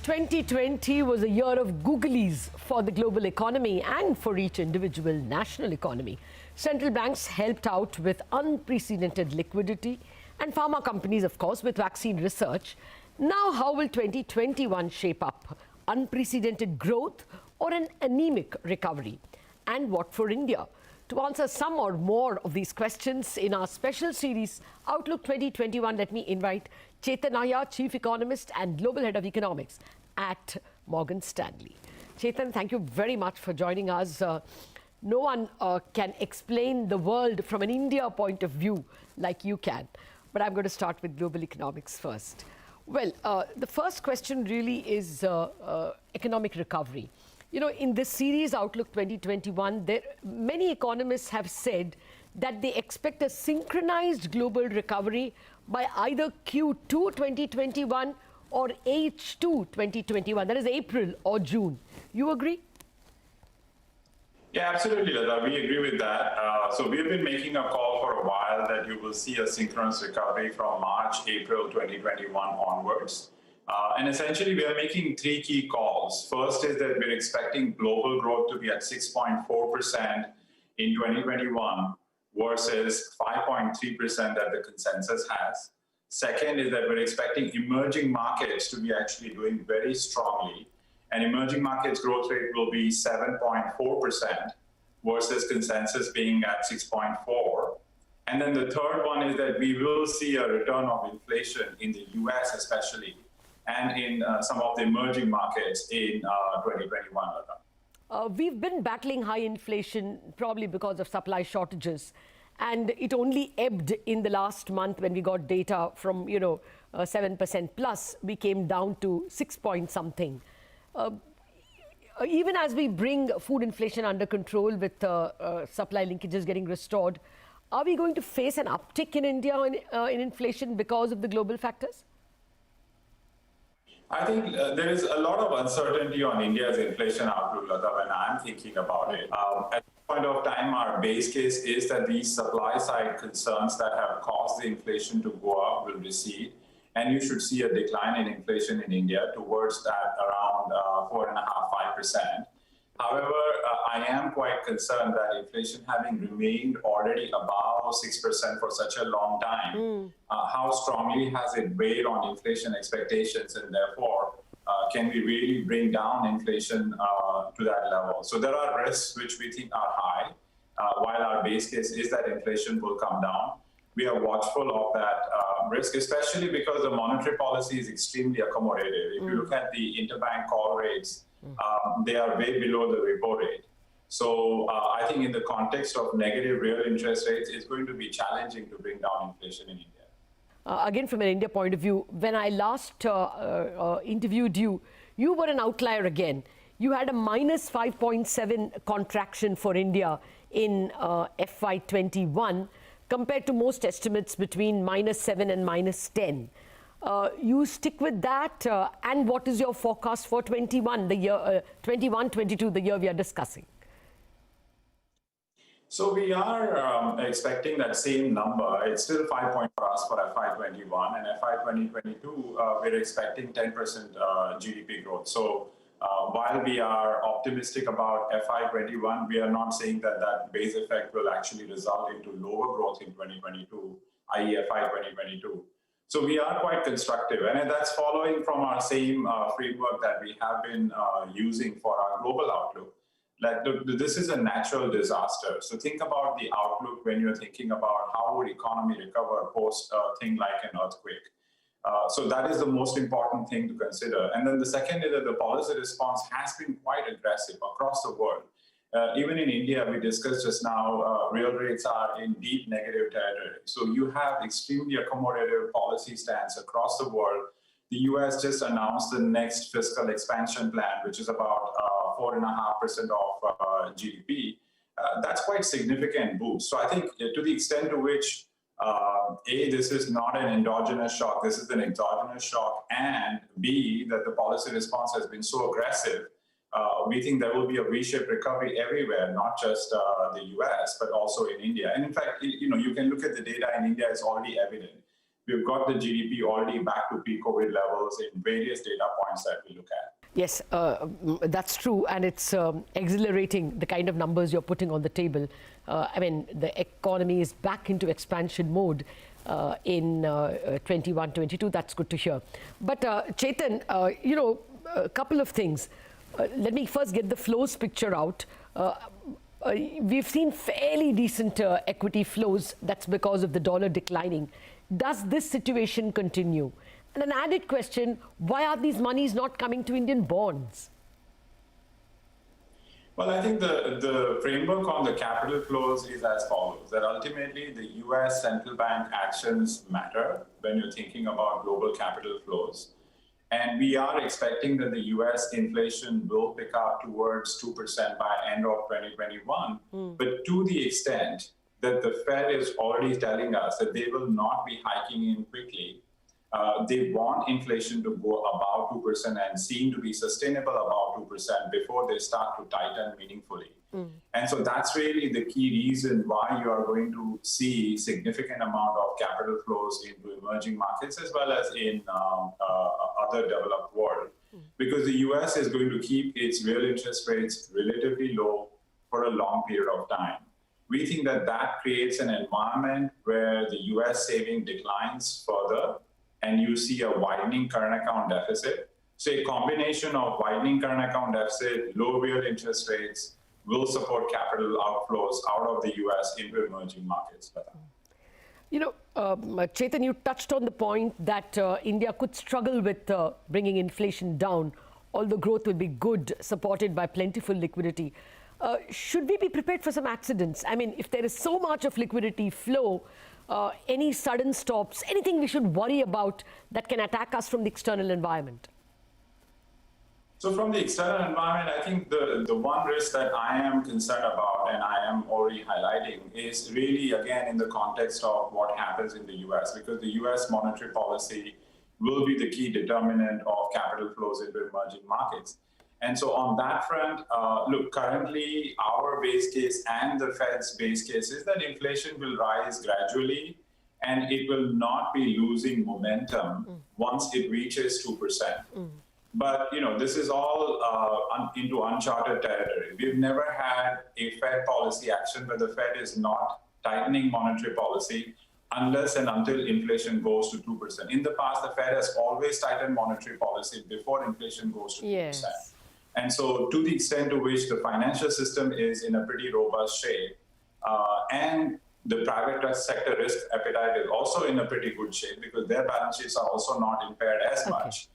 2020 was a year of googlies for the global economy and for each individual national economy. Central banks helped out with unprecedented liquidity and pharma companies, of course, with vaccine research. Now, how will 2021 shape up? Unprecedented growth or an anemic recovery? And what for India? To answer some or more of these questions in our special series, Outlook 2021, let me invite Chetan Nayyar, Chief Economist and Global Head of Economics at Morgan Stanley. Chetan, thank you very much for joining us. No one can explain the world from an India point of view like you can. But I'm going to start with global economics first. Well, the first question really is economic recovery. You know, in this series, Outlook 2021, many economists have said that they expect a synchronized global recovery by either Q2 2021 or H2 2021, that is April or June. You agree? Yeah, absolutely, Lata. We agree with that. So we've been making a call for a while that you will see a synchronous recovery from March, April 2021 onwards. And essentially, we are making three key calls. First is that we're expecting global growth to be at 6.4% in 2021 versus 5.3% that the consensus has. Second is that we're expecting emerging markets to be actually doing very strongly. And emerging markets growth rate will be 7.4% versus consensus being at 6.4%. And then the third one is that we will see a return of inflation in the US especially, and in some of the emerging markets in 2021. We've been battling high inflation probably because of supply shortages, and it only ebbed in the last month when we got data from 7% plus. We came down to 6 point something. Even as we bring food inflation under control with supply linkages getting restored, are we going to face an uptick in India in inflation because of the global factors? I think there is a lot of uncertainty on India's inflation outlook, Lata, when I'm thinking about it. At this point of time, our base case is that these supply side concerns that have caused the inflation to go up will recede, and you should see a decline in inflation in India towards that around 4.5–5%. However, I am quite concerned that inflation having remained already above 6% for such a long time, how strongly has it weighed on inflation expectations, and therefore, can we really bring down inflation to that level? So there are risks which we think are high, while our base case is that inflation will come down. We are watchful of that risk, especially because the monetary policy is extremely accommodative. If you look at the interbank call rates, they are way below the repo rate. So I think in the context of negative real interest rates, it's going to be challenging to bring down inflation in India. Again, from an India point of view, when I last interviewed you, you were an outlier again. You had a minus 5.7 contraction for India in FY21 compared to most estimates between -7 and -10. You stick with that, and what is your forecast for 21, the year 21-22, the year we are discussing? So we are expecting that same number. It's still 5 points for us for FY21, and FY 2022 we're expecting 10% GDP growth. So while we are optimistic about FY21, we are not saying that that base effect will actually result into lower growth in 2022, i.e. FY 2022. So we are quite constructive, and that's following from our same framework that we have been using for our global outlook. Like this is a natural disaster. So think about the outlook when you're thinking about how would economy recover post a thing like an earthquake. So that is the most important thing to consider. And then the second is that the policy response has been quite aggressive across the world. Even in India, we discussed just now, real rates are in deep negative territory. So you have extremely accommodative policy stance across the world. The US just announced the next fiscal expansion plan, which is about 4.5% of GDP. That's quite significant boost. So I think to the extent to which A, this is not an endogenous shock, this is an exogenous shock, and B, that the policy response has been so aggressive, we think there will be a V-shaped recovery everywhere, not just the US, but also in India. And in fact, you can look at the data in India, it's already evident. we've got the GDP already back to pre-COVID levels in various data points that we look at. Yes, that's true, and it's exhilarating, the kind of numbers you're putting on the table. I mean, the economy is back into expansion mode in 21-22. That's good to hear. But Chetan, a couple of things. Let me first get the flows picture out. We've seen fairly decent equity flows. That's because of the dollar declining. Does this situation continue? And an added question, why are these monies not coming to Indian bonds? Well, I think the framework on the capital flows is as follows, that ultimately the US central bank actions matter when you're thinking about global capital flows. And we are expecting that the US inflation will pick up towards 2% by end of 2021. But to the extent that the Fed is already telling us that they will not be hiking in quickly, they want inflation to go above 2% and seem to be sustainable above 2% before they start to tighten meaningfully. And so that's really the key reason why you are going to see significant amount of capital flows into emerging markets as well as in other developed world. Because the US is going to keep its real interest rates relatively low for a long period of time. We think that that creates an environment where the US saving declines further and you see a widening current account deficit. So a combination of widening current account deficit, low real interest rates will support capital outflows out of the US into emerging markets. Chetan, you touched on the point that India could struggle with bringing inflation down, although growth will be good, supported by plentiful liquidity. Should we be prepared for some accidents? I mean, if there is so much of liquidity flow, any sudden stops, anything we should worry about that can attack us from the external environment? So from the external environment, I think the one risk that I am concerned about and I am already highlighting is really, again, in the context of what happens in the US, because the US monetary policy will be the key determinant of capital flows into emerging markets. And so on that front, look, currently our base case and the Fed's base case is that inflation will rise gradually and it will not be losing momentum once it reaches 2%. But, this is all into uncharted territory. We've never had a Fed policy action where the Fed is not tightening monetary policy unless and until inflation goes to 2%. In the past, the Fed has always tightened monetary policy before inflation goes to 2%. Yes. And so to the extent to which the financial system is in a pretty robust shape, and the private sector risk appetite is also in a pretty good shape because their balance sheets are also not impaired as much.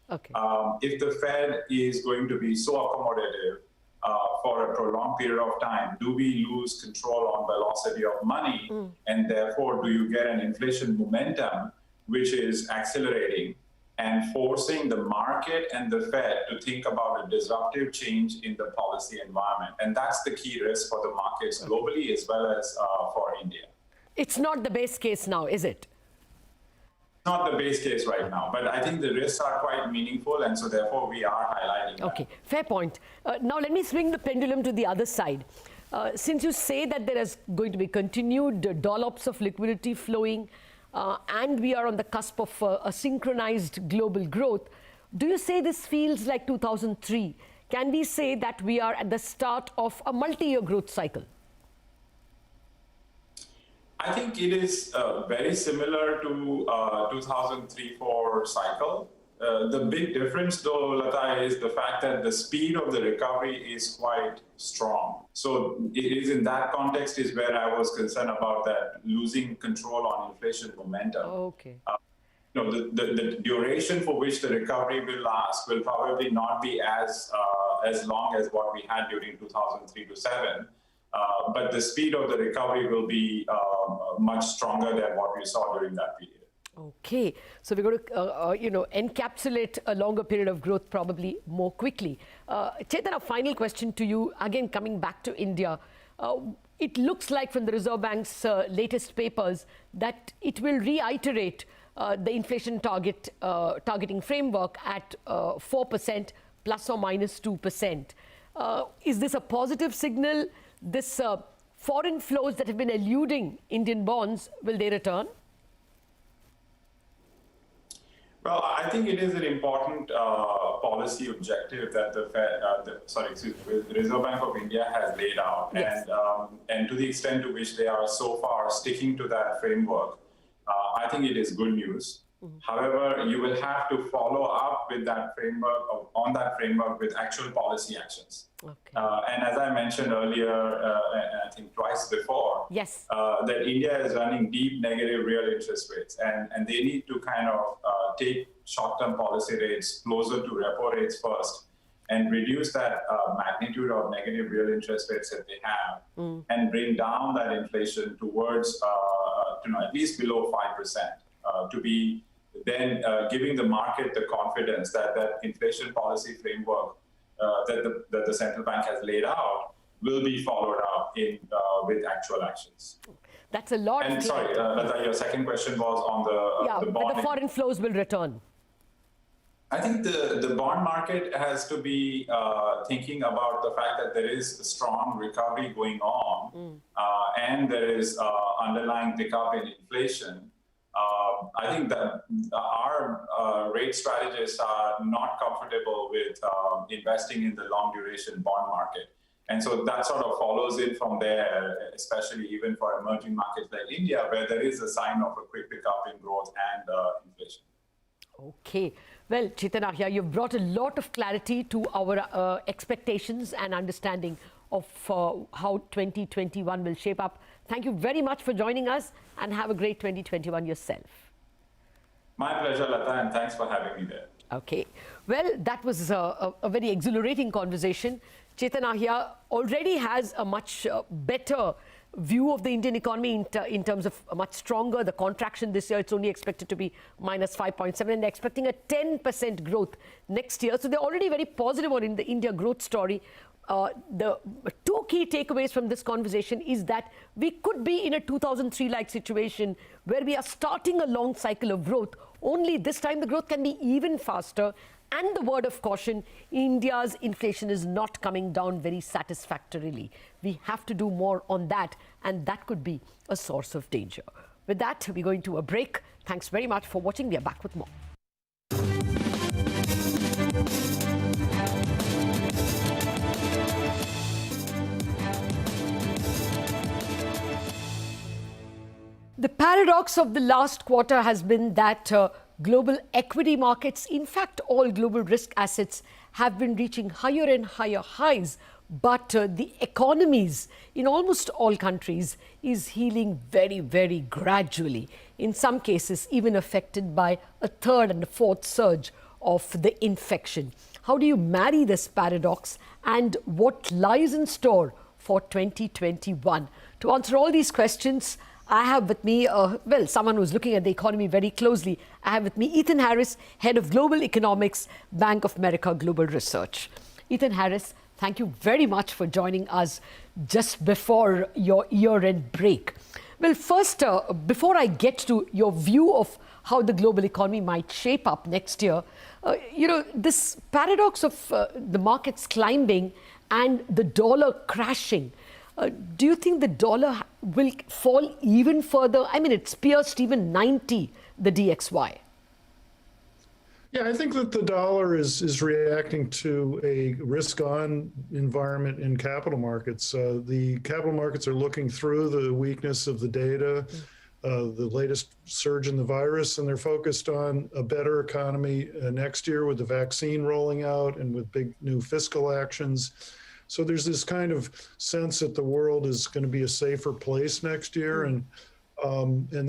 If the Fed is going to be so accommodative for a prolonged period of time, do we lose control on velocity of money? And therefore, do you get an inflation momentum which is accelerating and forcing the market and the Fed to think about a disruptive change in the policy environment? And that's the key risk for the markets globally as well as for India. It's not the base case now, is it? Not the base case right now, but I think the risks are quite meaningful, and so therefore we are highlighting that. Okay, fair point. Now let me swing the pendulum to the other side. Since you say that there is going to be continued dollops of liquidity flowing, and we are on the cusp of a synchronized global growth, do you say this feels like 2003? Can we say that we are at the start of a multi-year growth cycle? I think it is very similar to 2003-4 cycle. The big difference, though, Lata, is the fact that the speed of the recovery is quite strong. So it is in that context is where I was concerned about that losing control on inflation momentum. Okay. The duration for which the recovery will last will probably not be as long as what we had during 2003-7. But the speed of the recovery will be much stronger than what we saw during that period. Okay, so we're going to, encapsulate a longer period of growth probably more quickly. Chetan, a final question to you, again coming back to India. It looks like from the Reserve Bank's latest papers that it will reiterate the inflation targeting framework at 4% plus or minus 2%. Is this a positive signal? This foreign flows that have been eluding Indian bonds, will they return? Well, I think it is an important policy objective that the Reserve Bank of India has laid out, Yes. And to the extent to which they are so far sticking to that framework, I think it is good news. However, you will have to follow up with that framework, on that framework, with actual policy actions. Okay. And as I mentioned earlier, and I think twice before, Yes. that India is running deep negative real interest rates, and they need to kind of take short-term policy rates closer to repo rates first, and reduce that magnitude of negative real interest rates that they have, and bring down that inflation towards, at least below 5%, to be then giving the market the confidence that that inflation policy framework that the central bank has laid out will be followed up in with actual actions. That's a lot. And sorry, Lata, your second question was on the bond. The foreign flows will return. I think the bond market has to be thinking about the fact that there is a strong recovery going on, and there is underlying pickup in inflation. I think that our rate strategists are not comfortable with investing in the long duration bond market. And so that sort of follows in from there, especially even for emerging markets like India, where there is a sign of a quick pickup in growth and inflation. Okay. Well, Chetan Ahya, you've brought a lot of clarity to our expectations and understanding of how 2021 will shape up. Thank you very much for joining us, and have a great 2021 yourself. My pleasure, Lata, and thanks for having me there. Okay. Well, that was a very exhilarating conversation. Chetan Ahya already has a much better view of the Indian economy in terms of much stronger. The contraction this year, it's only expected to be minus 5.7, and they're expecting a 10% growth next year. So they're already very positive on the India growth story. The two key takeaways from this conversation is that we could be in a 2003-like situation where we are starting a long cycle of growth, only this time the growth can be even faster. And the word of caution, India's inflation is not coming down very satisfactorily. We have to do more on that, and that could be a source of danger. With that, we're going to a break. Thanks very much for watching. We are back with more. The paradox of the last quarter has been that global equity markets, in fact, all global risk assets, have been reaching higher and higher highs. But the economies in almost all countries is healing very, very gradually. In some cases, even affected by a third and a fourth surge of the infection. How do you marry this paradox, and what lies in store for 2021? To answer all these questions, I have with me, someone who's looking at the economy very closely. I have with me Ethan Harris, Head of Global Economics, Bank of America Global Research. Ethan Harris, thank you very much for joining us just before your year-end break. Well, first, before I get to your view of how the global economy might shape up next year, this paradox of the markets climbing and the dollar crashing, do you think the dollar will fall even further? I mean, it's pierced even 90, the DXY. Yeah, I think that the dollar is reacting to a risk-on environment in capital markets. The capital markets are looking through the weakness of the data, the latest surge in the virus, and they're focused on a better economy next year with the vaccine rolling out and with big new fiscal actions. So there's this kind of sense that the world is going to be a safer place next year, and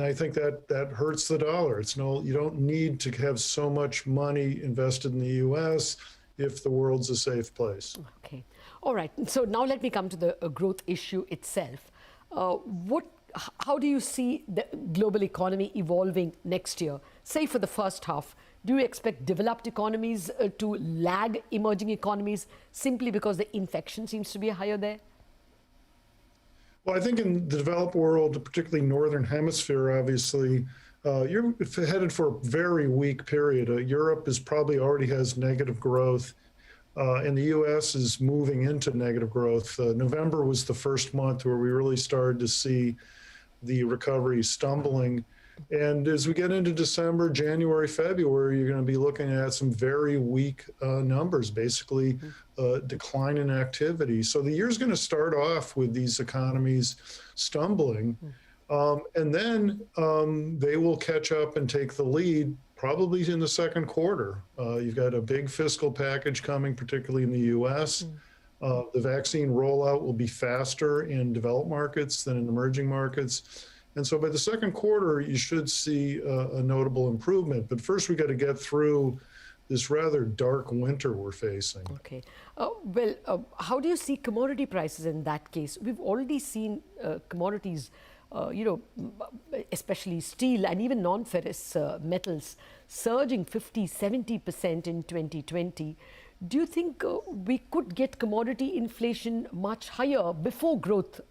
I think that hurts the dollar. You don't need to have so much money invested in the U.S. if the world's a safe place. Okay, all right. So now let me come to the growth issue itself. How do you see the global economy evolving next year? Say for the first half, do you expect developed economies to lag emerging economies simply because the infection seems to be higher there? Well, I think in the developed world, particularly Northern Hemisphere, obviously, you're headed for a very weak period. Europe probably already has negative growth, and the U.S. is moving into negative growth. November was the first month where we really started to see the recovery stumbling. And as we get into December, January, February, you're going to be looking at some very weak numbers, basically decline in activity. So the year's going to start off with these economies stumbling, and then they will catch up and take the lead probably in the second quarter. You've got a big fiscal package coming, particularly in the U.S. The vaccine rollout will be faster in developed markets than in emerging markets. And so by the second quarter, you should see a notable improvement. But first, we got to get through this rather dark winter we're facing. Okay. How do you see commodity prices in that case? We've already seen commodities, especially steel and even non-ferrous metals, surging 50–70% in 2020. Do you think we could get commodity inflation much higher before growth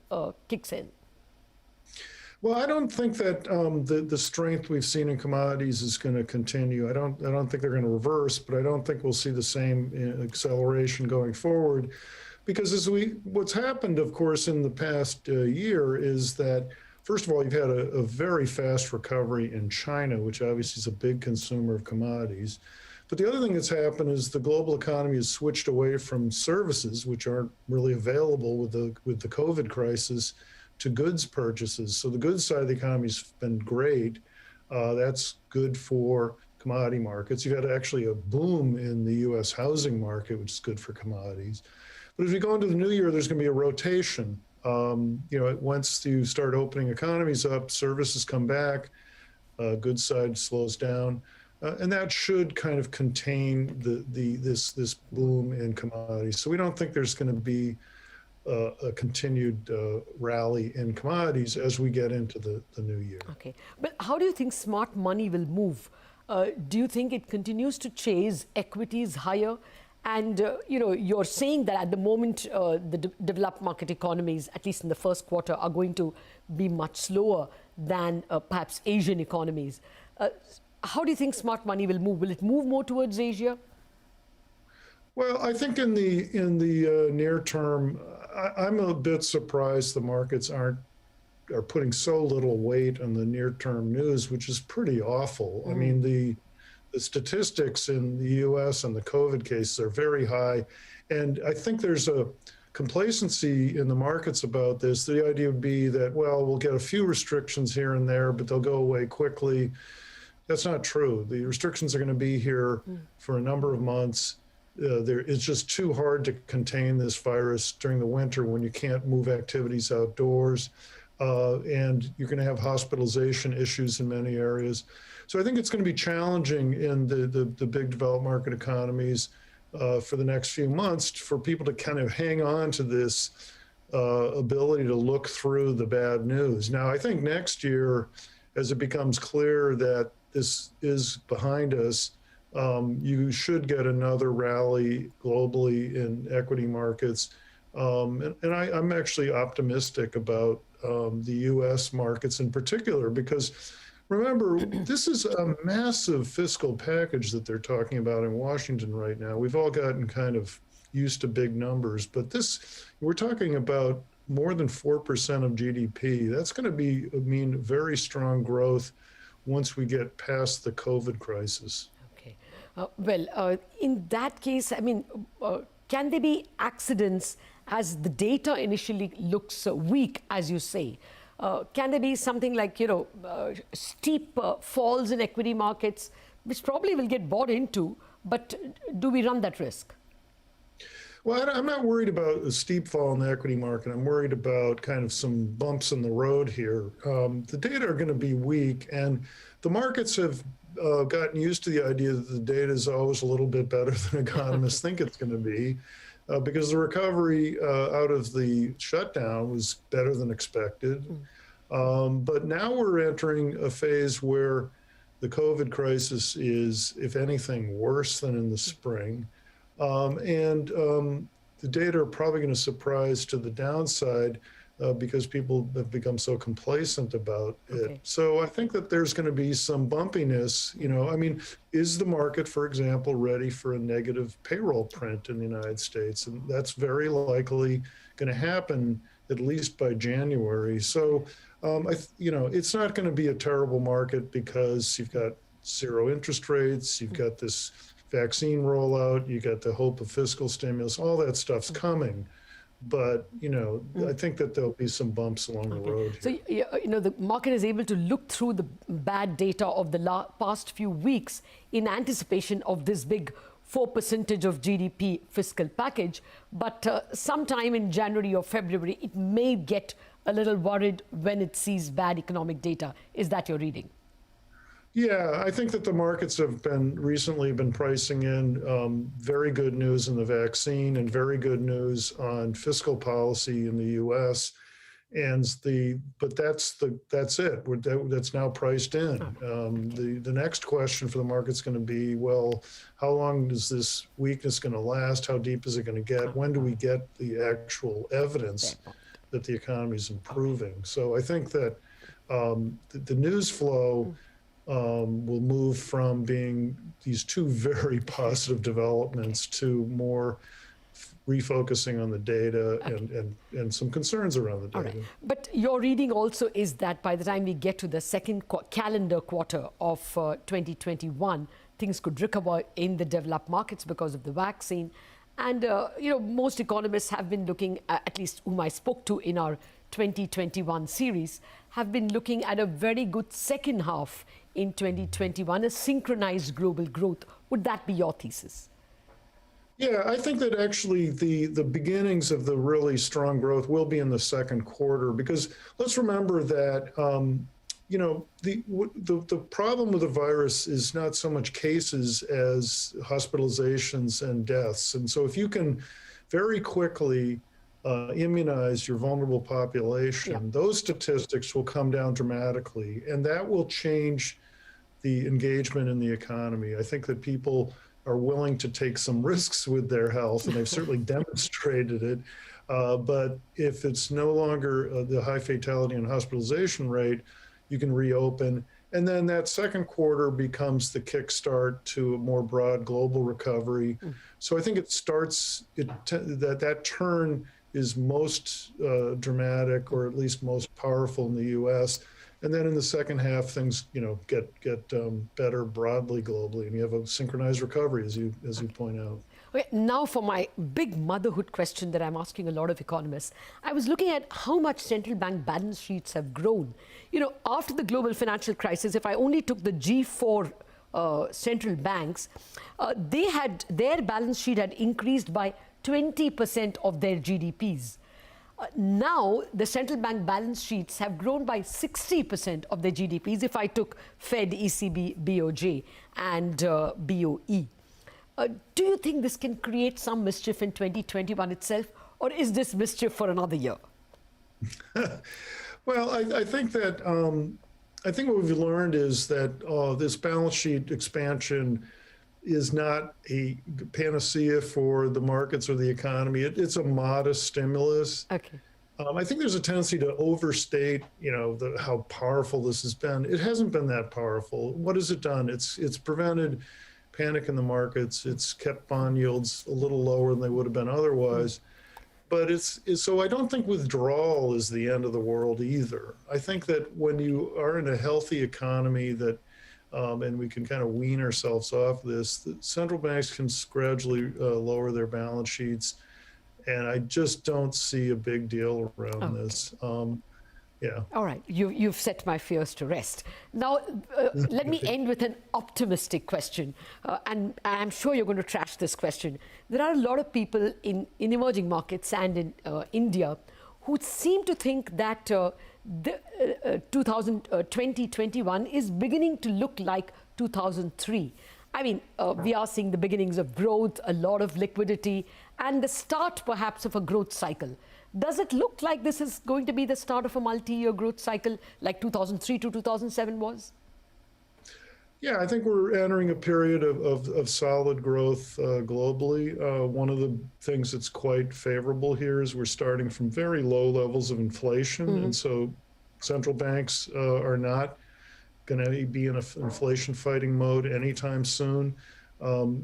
kicks in? Well, I don't think that the strength we've seen in commodities is going to continue. I don't think they're going to reverse, but I don't think we'll see the same acceleration going forward, because what's happened, of course, in the past year is that, first of all, you've had a very fast recovery in China, which obviously is a big consumer of commodities. But the other thing that's happened is the global economy has switched away from services, which aren't really available with the COVID crisis, to goods purchases. So the goods side of the economy has been great. That's good for commodity markets. You've had actually a boom in the U.S. housing market, which is good for commodities. But as we go into the new year, there's going to be a rotation. Once you start opening economies up, services come back, goods side slows down, and that should kind of contain this boom in commodities. So we don't think there's going to be a continued rally in commodities as we get into the new year. Okay, but how do you think smart money will move? Do you think it continues to chase equities higher? And you're saying that at the moment the developed market economies, at least in the first quarter, are going to be much slower than perhaps Asian economies. How do you think smart money will move? Will it move more towards Asia? Well, I think in the near term, I'm a bit surprised the markets are putting so little weight on the near-term news, which is pretty awful. I mean, the statistics in the U.S. and the COVID cases are very high, and I think there's a complacency in the markets about this. The idea would be that, well, we'll get a few restrictions here and there, but they'll go away quickly. That's not true. The restrictions are going to be here for a number of months. It's just too hard to contain this virus during the winter when you can't move activities outdoors, and you're going to have hospitalization issues in many areas. So I think it's going to be challenging in the big developed market economies for the next few months for people to kind of hang on to this ability to look through the bad news. Now, I think next year, as it becomes clear that this is behind us, you should get another rally globally in equity markets. And I'm actually optimistic about the U.S. markets in particular, because remember, this is a massive fiscal package that they're talking about in Washington right now. We've all gotten kind of used to big numbers, but we're talking about more than 4% of GDP. That's going to mean very strong growth once we get past the COVID crisis. In that case, I mean, can there be accidents as the data initially looks weak, as you say? Can there be something like, steep falls in equity markets, which probably will get bought into, but do we run that risk? Well, I'm not worried about a steep fall in the equity market. I'm worried about kind of some bumps in the road here. The data are going to be weak, and the markets have gotten used to the idea that the data is always a little bit better than economists think it's going to be, because the recovery out of the shutdown was better than expected. But now we're entering a phase where the COVID crisis is, if anything, worse than in the spring. The data are probably going to surprise to the downside because people have become so complacent about it. So I think that there's going to be some bumpiness. I mean, is the market, for example, ready for a negative payroll print in the United States? And that's very likely going to happen at least by January. So It's not going to be a terrible market because you've got zero interest rates, you've got this vaccine rollout, you got the hope of fiscal stimulus, all that stuff's coming. But, I think that there'll be some bumps along the road here. So, the market is able to look through the bad data of the past few weeks in anticipation of this big 4% of GDP fiscal package. But sometime in January or February, it may get a little worried when it sees bad economic data. Is that your reading? Yeah, I think that the markets have recently been pricing in very good news in the vaccine and very good news on fiscal policy in the U.S. But that's it. That's now priced in. The next question for the market's going to be, well, how long is this weakness going to last? How deep is it going to get? When do we get the actual evidence that the economy is improving? So I think that the news flow will move from being these two very positive developments to more refocusing on the data and some concerns around the data. All right. But your reading also is that by the time we get to the second calendar quarter of 2021, things could recover in the developed markets because of the vaccine. And, most economists have been looking, at least whom I spoke to in our 2021 series, have been looking at a very good second half in 2021, a synchronized global growth. Would that be your thesis? Yeah, I think that actually the beginnings of the really strong growth will be in the second quarter, because let's remember that the problem with the virus is not so much cases as hospitalizations and deaths. And so if you can very quickly immunize your vulnerable population, those statistics will come down dramatically, and that will change the engagement in the economy. I think that people are willing to take some risks with their health, and they've certainly demonstrated it. But if it's no longer the high fatality and hospitalization rate, you can reopen. And then that second quarter becomes the kickstart to a more broad global recovery. So I think it starts, that turn is most dramatic, or at least most powerful in the U.S. And then in the second half, things get better broadly globally, and you have a synchronized recovery, as you point out. Okay, now for my big motherhood question that I'm asking a lot of economists. I was looking at how much central bank balance sheets have grown. After the global financial crisis, if I only took the G4 central banks, their balance sheet had increased by 20% of their GDPs. Now, the central bank balance sheets have grown by 60% of their GDPs if I took Fed, ECB, BOJ, and BOE. Do you think this can create some mischief in 2021 itself, or is this mischief for another year? Well, I think that what we've learned is that this balance sheet expansion is not a panacea for the markets or the economy. It's a modest stimulus. Okay. I think there's a tendency to overstate, how powerful this has been. It hasn't been that powerful. What has it done? It's prevented panic in the markets. It's kept bond yields a little lower than they would have been otherwise. But so I don't think withdrawal is the end of the world either. I think that when you are in a healthy economy and we can kind of wean ourselves off this, the central banks can gradually lower their balance sheets. And I just don't see a big deal around this. Yeah. All right. You've set my fears to rest. Now, let me end with an optimistic question. And I'm sure you're going to trash this question. There are a lot of people in emerging markets and in India who seem to think that 2021 is beginning to look like 2003. I mean, we are seeing the beginnings of growth, a lot of liquidity, and the start perhaps of a growth cycle. Does it look like this is going to be the start of a multi-year growth cycle like 2003 to 2007 was? Yeah, I think we're entering a period of solid growth globally. One of the things that's quite favorable here is we're starting from very low levels of inflation. And so central banks are not going to be in an inflation fighting mode anytime soon.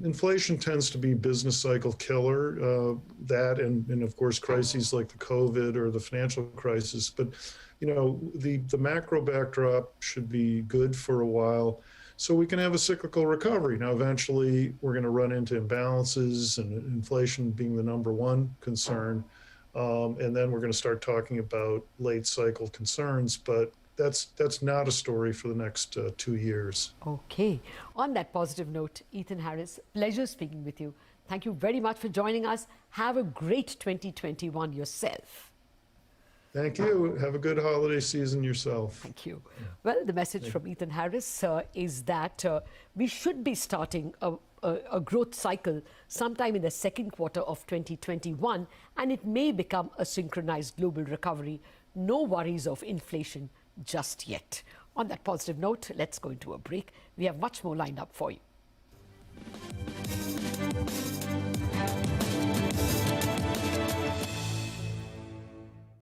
Inflation tends to be business cycle killer, that and of course crises like the COVID or the financial crisis. But the macro backdrop should be good for a while, so we can have a cyclical recovery. Now, eventually, we're going to run into imbalances and inflation being the number one concern, and then we're going to start talking about late cycle concerns. But that's not a story for the next 2 years. Okay. On that positive note, Ethan Harris, pleasure speaking with you. Thank you very much for joining us. Have a great 2021 yourself. Thank you. Have a good holiday season yourself. Thank you. Well, the message from Ethan Harris is that we should be starting a growth cycle sometime in the second quarter of 2021, and it may become a synchronized global recovery. No worries of inflation just yet. On that positive note, let's go into a break. We have much more lined up for you.